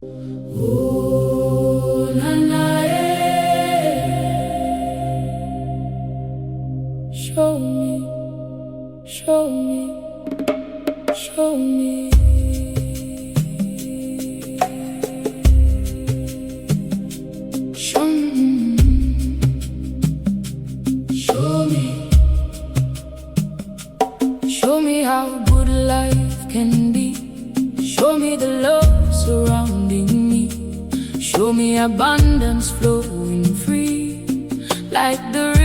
Oh, na, na, show me, show me, show me. Show me, show me, show me how good life can be. Show me the love surrounding me. Show me abundance flowing free like the